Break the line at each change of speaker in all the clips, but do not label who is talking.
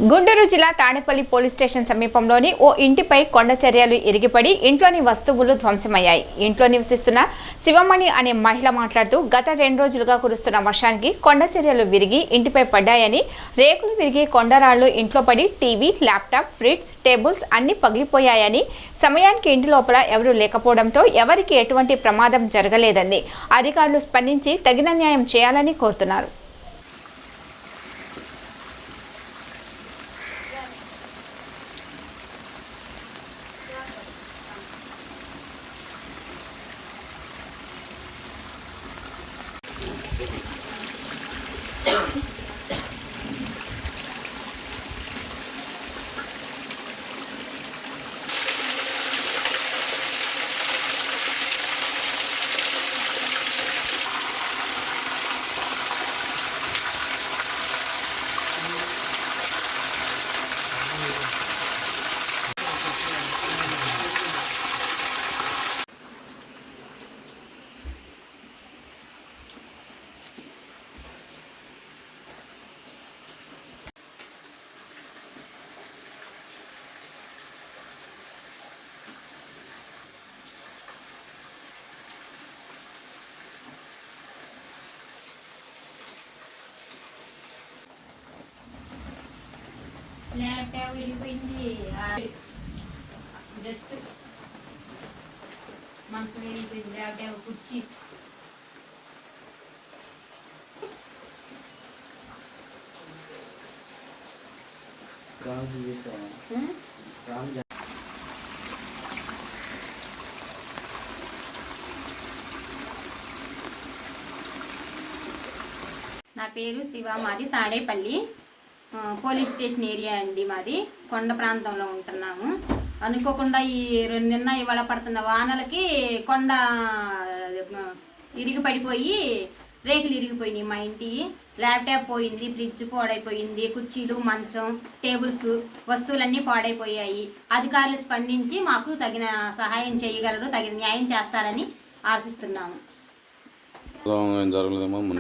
గుంటూరు జిల్లా Tadepalli police station సమీపంలోని ఓ ఇంటిపై కొండ చర్యలు ఇరిగిపడి ఇంట్లోని వస్తువులు ధ్వంసమయ్యాయి. ఇంట్లో నివసిస్తున్న శివమణి అనే మహిళ మాట్లాడుతూ గత 2 రోజులుగా కురుస్తున్న వర్షానికి కొండ చర్యలు విరిగి ఇంటిపై పడ్డాయని, రేకులు విరిగి కొండరాళ్లు ఇంట్లో పడి టీవీ, ల్యాప్టాప్, ఫ్రిడ్జ్, టేబుల్స్ అన్ని పగిలిపోయాయని, సమయానికి ఇంటి లోపల ఎవరూ లేకపోవడంతో ఎవరికి ఎటువంటి ప్రమాదం జరగలేదని అధికారులు స్పందించి తగిన న్యాయం చేయాలని కోరుతున్నారు.
ల్యాప్టాప్ విరిగిపోయింది, జస్ట్ మంచం విరిగిపోయింది, ల్యాప్టాప్ కుర్చీ నా పేరు శివ, మాది తాడేపల్లి పోలీస్ స్టేషన్ ఏరియా అండి. మాది కొండ ప్రాంతంలో ఉంటున్నాము. అనుకోకుండా నిన్న ఇవాళ పడుతున్న వానలకి కొండ ఇరిగి పడిపోయి రేకులు ఇరిగిపోయినాయి. మా ఇంటి ల్యాప్టాప్ పోయింది, ఫ్రిడ్జ్ పాడైపోయింది, కుర్చీలు, మంచం, టేబుల్స్, వస్తువులన్నీ పాడైపోయాయి. అధికారులు స్పందించి మాకు తగిన సహాయం చేయగలరు, తగిన న్యాయం చేస్తారని ఆశిస్తున్నాము.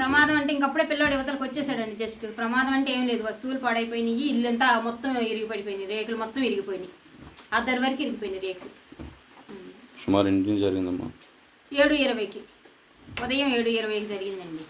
ప్రమాదం అంటే ఇంకప్పుడే పిల్లోడు యువతలకు వచ్చేసాడండి. జస్ట్ ప్రమాదం అంటే ఏం లేదు, వస్తువులు పాడైపోయినాయి, ఇల్లంతా మొత్తం ఇరిగి పడిపోయినాయి, రేకులు మొత్తం ఇరిగిపోయినాయి, అద్దరి వరకు ఇరిగిపోయినాయి రేకులు.
సుమారు ఇంటి జరిగిందమ్మా
7:20కి, ఉదయం 7:20కి జరిగిందండి.